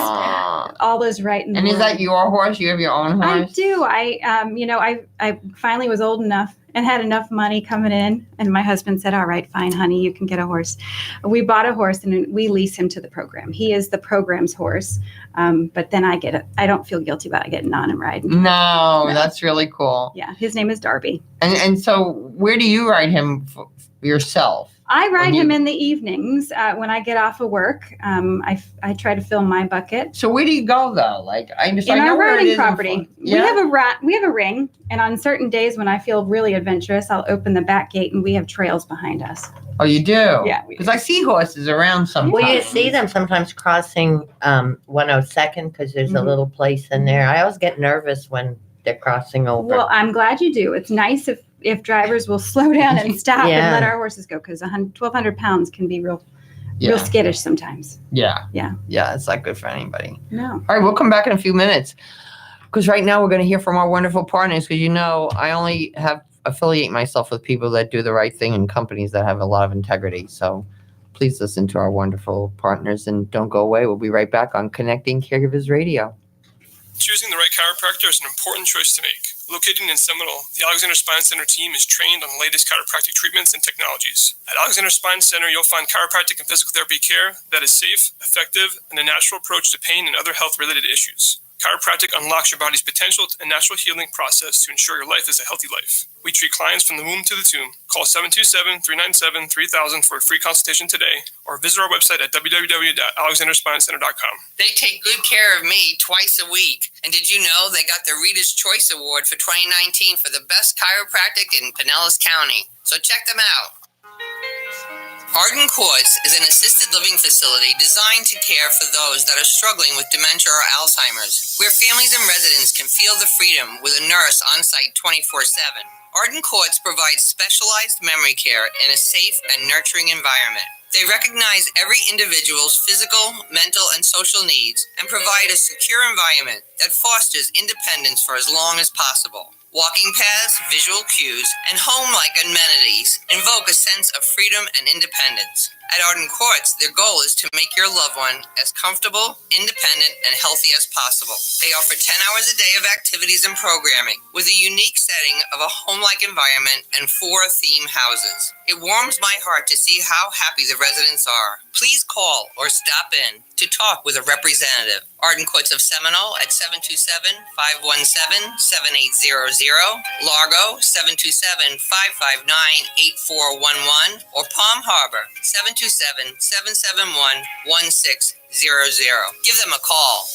all those right in the And world. is that your horse? You have your own horse? I do. I finally was old enough and had enough money coming in. And my husband said, all right, fine, honey, you can get a horse. We bought a horse and we lease him to the program. He is the program's horse. But then I don't feel guilty about getting on and riding. No, that's really cool. Yeah. His name is Darby. And so where do you ride him yourself? I ride him in the evenings when I get off of work. I try to fill my bucket. So where do you go though? Like I In know our where it riding is property, Yeah? we have a ring, and on certain days when I feel really adventurous, I'll open the back gate, and we have trails behind us. Oh, you do? Yeah. Because I see horses around sometimes. Well, you see them sometimes crossing 102nd because there's a little place in there. I always get nervous when they're crossing over. Well, I'm glad you do. It's nice if drivers will slow down and stop and Yeah. let our horses go, because 1,200 pounds can be real skittish sometimes. Yeah. Yeah. Yeah, it's not good for anybody. No. All right, we'll come back in a few minutes. Because right now we're going to hear from our wonderful partners. Because I only affiliate myself with people that do the right thing and companies that have a lot of integrity. So please listen to our wonderful partners and don't go away. We'll be right back on Connecting Caregivers Radio. Choosing the right chiropractor is an important choice to make. Located in Seminole, the Alexander Spine Center team is trained on the latest chiropractic treatments and technologies. At Alexander Spine Center, you'll find chiropractic and physical therapy care that is safe, effective, and a natural approach to pain and other health-related issues. Chiropractic unlocks your body's potential and natural healing process to ensure your life is a healthy life. We treat clients from the womb to the tomb. Call 727-397-3000 for a free consultation today, or visit our website at www.alexanderspinecenter.com. They take good care of me twice a week. And did you know they got the Reader's Choice Award for 2019 for the best chiropractic in Pinellas County? So check them out. Arden Courts is an assisted living facility designed to care for those that are struggling with dementia or Alzheimer's, where families and residents can feel the freedom with a nurse on site 24/7. Arden Courts provides specialized memory care in a safe and nurturing environment. They recognize every individual's physical, mental, and social needs and provide a secure environment that fosters independence for as long as possible. Walking paths, visual cues, and home-like amenities invoke a sense of freedom and independence. At Arden Courts, their goal is to make your loved one as comfortable, independent, and healthy as possible. They offer 10 hours a day of activities and programming, with a unique setting of a home-like environment and 4 theme houses. It warms my heart to see how happy the residents are. Please call or stop in to talk with a representative. Arden Courts of Seminole at 727-517-7800, Largo 727-559-8411, or Palm Harbor 727-771-1600. Give them a call.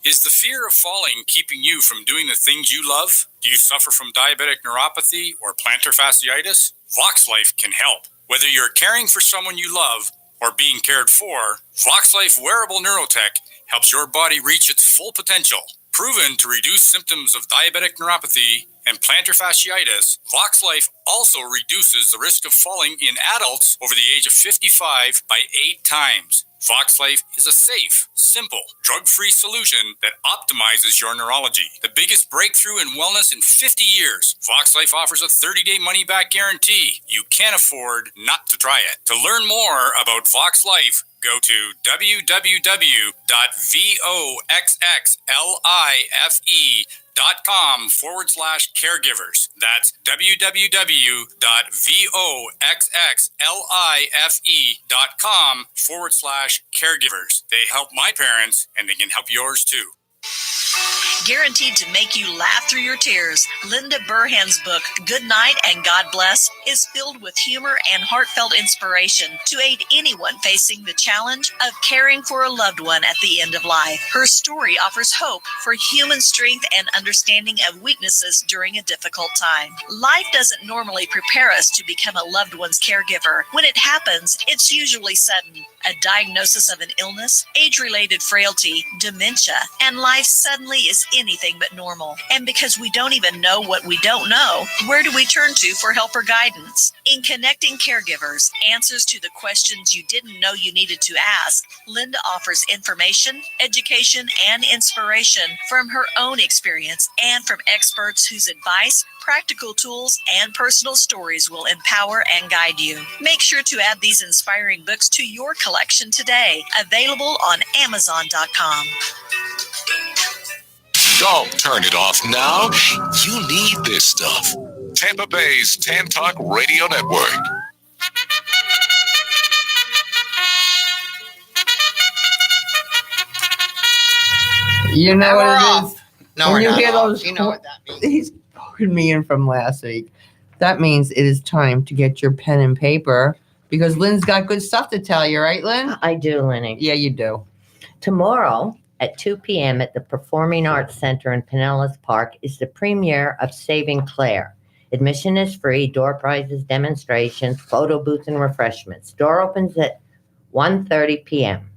Is the fear of falling keeping you from doing the things you love? Do you suffer from diabetic neuropathy or plantar fasciitis? VoxLife can help. Whether you're caring for someone you love or being cared for, VoxLife wearable neurotech helps your body reach its full potential. Proven to reduce symptoms of diabetic neuropathy and plantar fasciitis, VoxLife also reduces the risk of falling in adults over the age of 55 by 8 times. VoxLife is a safe, simple, drug-free solution that optimizes your neurology. The biggest breakthrough in wellness in 50 years. VoxLife offers a 30-day money-back guarantee. You can't afford not to try it. To learn more about VoxLife, go to www.voxlife.com/caregivers. That's www.voxlife.com/caregivers. They help my parents, and they can help yours too. Guaranteed to make you laugh through your tears, Linda Burhan's book, Good Night and God Bless, is filled with humor and heartfelt inspiration to aid anyone facing the challenge of caring for a loved one at the end of life. Her story offers hope for human strength and understanding of weaknesses during a difficult time. Life doesn't normally prepare us to become a loved one's caregiver. When it happens, it's usually sudden. A diagnosis of an illness, age-related frailty, dementia, and life suddenly is anything but normal. And because we don't even know what we don't know, where do we turn to for help or guidance? In Connecting Caregivers, answers to the questions you didn't know you needed to ask, Linda offers information, education, and inspiration from her own experience and from experts whose advice, practical tools, and personal stories will empower and guide you. Make sure to add these inspiring books to your collection today. Available on Amazon.com. Don't turn it off now. You need this stuff. Tampa Bay's Tan Talk Radio Network. You know what it is? No, when we're you not hear off. those, You know what that means. He's pulling me in from last week. That means it is time to get your pen and paper because Lynn's got good stuff to tell you, right, Lynn? I do, Lenny. Yeah, you do. Tomorrow at 2 p.m. at the Performing Arts Center in Pinellas Park is the premiere of Saving Claire. Admission is free, door prizes, demonstrations, photo booths, and refreshments. Door opens at 1:30 p.m.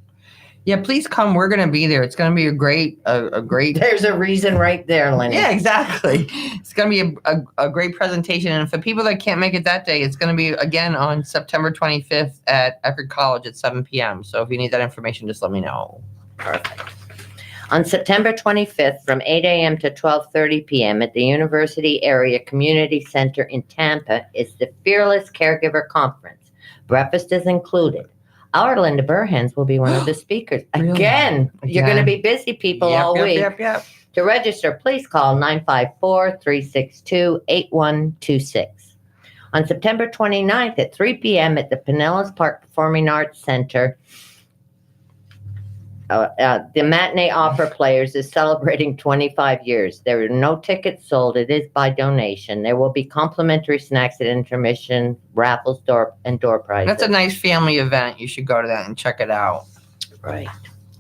Yeah, please come. We're going to be there. It's going to be a great. There's a reason right there, Lenny. Yeah, exactly. It's going to be a great presentation. And for people that can't make it that day, it's going to be, again, on September 25th at Eckerd College at 7 p.m. So if you need that information, just let me know. Perfect. On September 25th from 8 a.m. to 12:30 p.m. at the University Area Community Center in Tampa is the Fearless Caregiver Conference. Breakfast is included. Our Linda Burhans will be one of the speakers. Really? Again, you're going to be busy people all week. Yep. To register, please call 954-362-8126. On September 29th at 3 p.m. at the Pinellas Park Performing Arts Center, the Matinee Opera Players is celebrating 25 years. There are no tickets sold. It is by donation. There will be complimentary snacks at intermission, raffles, door prizes. That's a nice family event. You should go to that and check it out. Right.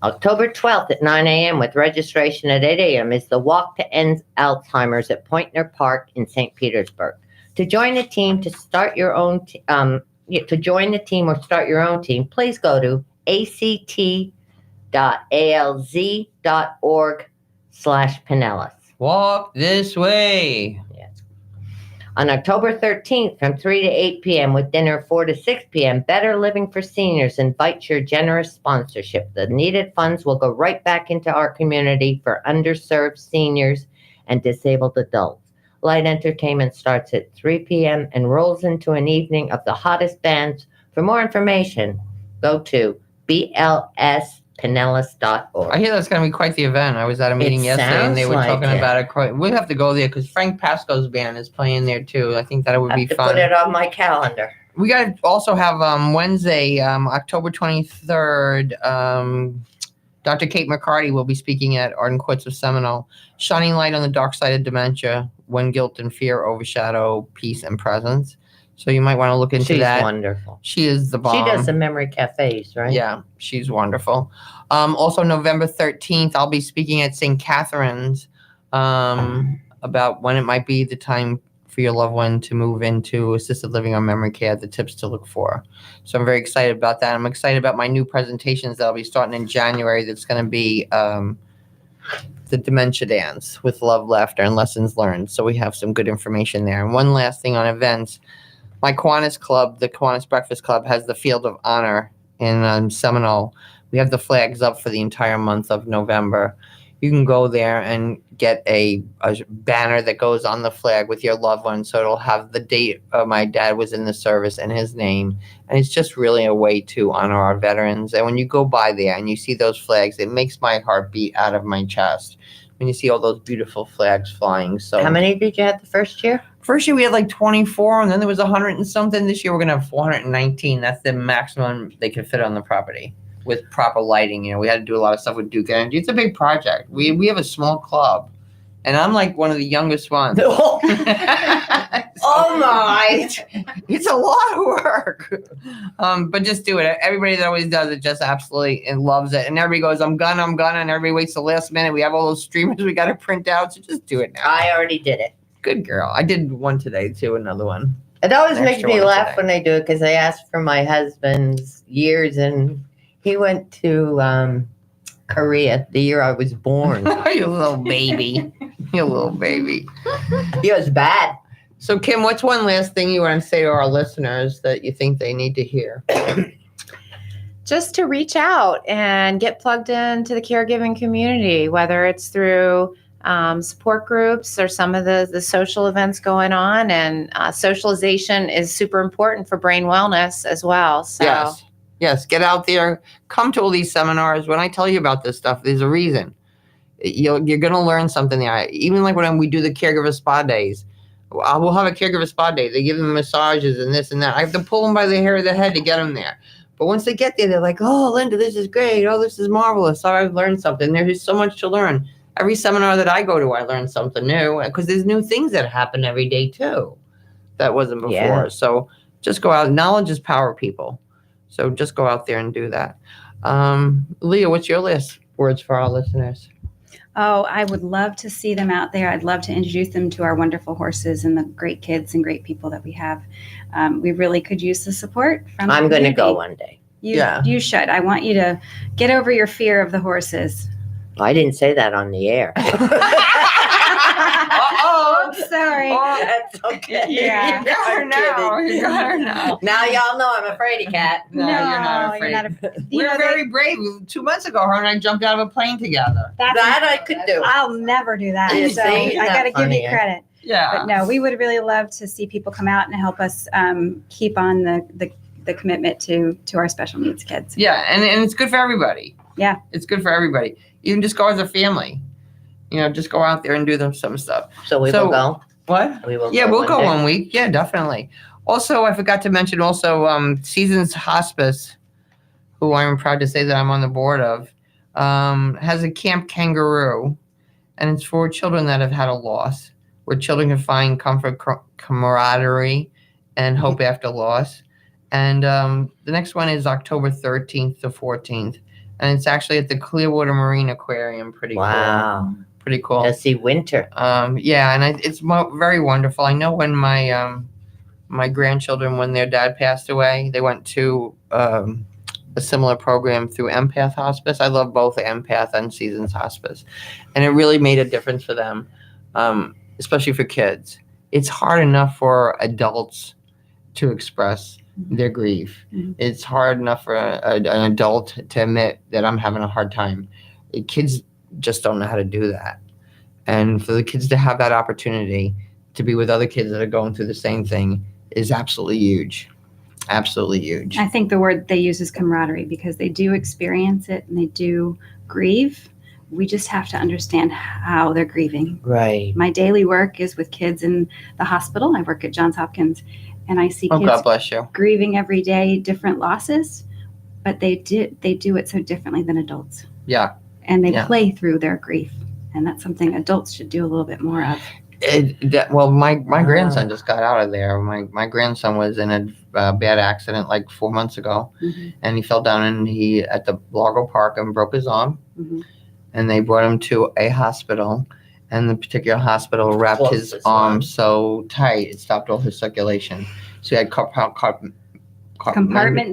October 12th at 9 a.m. with registration at 8 a.m. is the Walk to End Alzheimer's at Pointner Park in St. Petersburg. To join the team, to start your own, to join the team or start your own team, please go to act.alz.org/Pinellas. Walk this way. Yes. On October 13th from 3 to 8 p.m. with dinner 4 to 6 p.m., Better Living for Seniors invites your generous sponsorship. The needed funds will go right back into our community for underserved seniors and disabled adults. Light entertainment starts at 3 p.m. and rolls into an evening of the hottest bands. For more information, go to blspinellas.org. I hear that's going to be quite the event. I was at a meeting yesterday and they were talking about it. We'll have to go there because Frank Pasco's band is playing there too. I think that would be fun. Put it on my calendar. We got to also have Wednesday, October 23rd. Dr. Kate McCarty will be speaking at Arden Courts of Seminole, shining light on the dark side of dementia when guilt and fear overshadow peace and presence. So you might want to look into that. She's wonderful. She is the bomb. She does the memory cafes, right? Yeah, she's wonderful. Also, November 13th, I'll be speaking at St. Catherine's about when it might be the time for your loved one to move into assisted living or memory care, the tips to look for. So I'm very excited about that. I'm excited about my new presentations that I'll be starting in January. That's going to be the dementia dance with love, laughter, and lessons learned. So we have some good information there. And one last thing on events. My Kiwanis Club, the Kiwanis Breakfast Club, has the Field of Honor in Seminole. We have the flags up for the entire month of November. You can go there and get a banner that goes on the flag with your loved one. So it'll have the date my dad was in the service and his name. And it's just really a way to honor our veterans. And when you go by there and you see those flags, it makes my heart beat out of my chest when you see all those beautiful flags flying. So how many did you have the first year? First year we had like 24, and then there was 100 and something. This year we're going to have 419. That's the maximum they can fit on the property with proper lighting. You know, we had to do a lot of stuff with Duke Energy. It's a big project. We have a small club, and I'm like one of the youngest ones. Oh my! It's a lot of work, but just do it. Everybody that always does it just absolutely and loves it, and everybody goes, "I'm gonna," and everybody waits the last minute. We have all those streamers we got to print out, so just do it now. I already did it. Good girl. I did one today too. Another one. It always makes me laugh when they do it because I asked for my husband's years, and he went to Korea the year I was born. You little baby. You little baby. He was bad. So, Kim, what's one last thing you want to say to our listeners that you think they need to hear? Just to reach out and get plugged into the caregiving community, whether it's through support groups or some of the social events going on. And socialization is super important for brain wellness as well. So. Yes, get out there. Come to all these seminars. When I tell you about this stuff, there's a reason. You're going to learn something there. Even like when we do the caregiver spa days, we'll have a caregiver spa day. They give them massages and this and that. I have to pull them by the hair of the head to get them there. But once they get there, they're like, "Oh, Linda, this is great. Oh, this is marvelous. Oh, I've learned something." There's so much to learn. Every seminar that I go to, I learn something new because there's new things that happen every day too. that wasn't before. Yeah. So just go out. Knowledge is power, people. So just go out there and do that. Leah, what's your last words for our listeners? Oh, I would love to see them out there. I'd love to introduce them to our wonderful horses and the great kids and great people that we have. We really could use the support from I'm the going to community. go one day. You should. I want you to get over your fear of the horses. I didn't say that on the air. Oh, sorry. That's okay. Yeah. You got her now. You got her now. Now y'all know I'm a fraidy cat. No, you're not afraid. We were very brave. 2 months ago, her and I jumped out of a plane together. That I could do. I'll never do that. You So see? I got to give Funny, you eh? credit. Yeah. But no, we would really love to see people come out and help us keep on the commitment to our special needs kids. Yeah, and it's good for everybody. Yeah. It's good for everybody. You can just go as a family. Just go out there and do some stuff. So we will go. What? We will. Yeah, we'll go day. 1 week. Yeah, definitely. Also, I forgot to mention Seasons Hospice, who I'm proud to say that I'm on the board of, has a Camp Kangaroo, and it's for children that have had a loss, where children can find comfort, camaraderie, and hope after loss. And the next one is October 13th to 14th, and it's actually at the Clearwater Marine Aquarium. Pretty Wow. cool. Pretty cool. To see winter. Yeah, and it's very wonderful. I know when my grandchildren, when their dad passed away, they went to a similar program through Empath Hospice. I love both Empath and Seasons Hospice, and it really made a difference for them, especially for kids. It's hard enough for adults to express their grief. Mm-hmm. It's hard enough for an adult to admit that I'm having a hard time. Kids just don't know how to do that. And for the kids to have that opportunity to be with other kids that are going through the same thing is absolutely huge. Absolutely huge. I think the word they use is camaraderie, because they do experience it and they do grieve. We just have to understand how they're grieving. Right. My daily work is with kids in the hospital. I work at Johns Hopkins, and I see Oh, kids God bless you. grieving every day, different losses, but they do it so differently than adults. Yeah. And they play through their grief, and that's something adults should do a little bit more of. My grandson just got out of there. My grandson was in a bad accident like 4 months ago, and he fell down at the Largo Park and broke his arm. And they brought him to a hospital, and the particular hospital wrapped his arm so tight it stopped all his circulation. So he had Compartment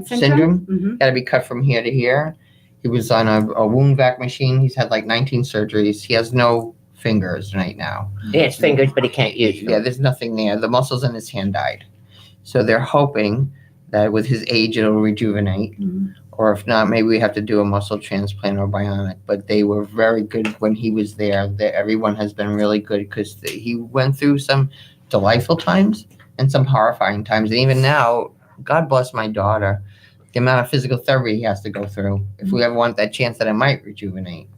syndrome. Got to be cut from here to here. He was on a wound vac machine. He's had like 19 surgeries. He has no fingers right now. He has fingers, but he can't use them. Yeah, there's nothing there. The muscles in his hand died. So they're hoping that with his age, it'll rejuvenate. Or if not, maybe we have to do a muscle transplant or bionic. But they were very good when he was there. Everyone has been really good because he went through some delightful times and some horrifying times. And even now, God bless my daughter, the amount of physical therapy he has to go through. If we ever want that chance that it might rejuvenate,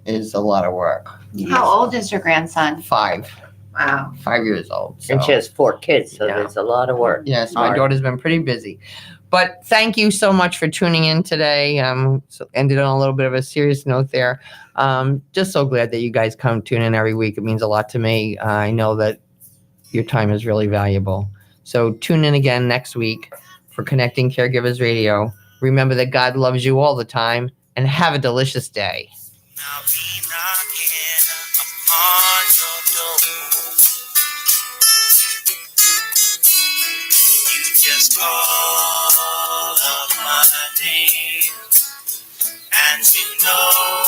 is a lot of work. How old is your grandson? 5. Wow. 5 years old. And she has 4 kids, so Yeah. there's a lot of work. Yes, my daughter's been pretty busy. But thank you so much for tuning in today. So ended on a little bit of a serious note there. Just so glad that you guys come tune in every week. It means a lot to me. I know that your time is really valuable. So tune in again next week for Connecting Caregivers Radio. Remember that God loves you all the time, and have a delicious day. I'll be knocking upon your door. You just call up my name, and you know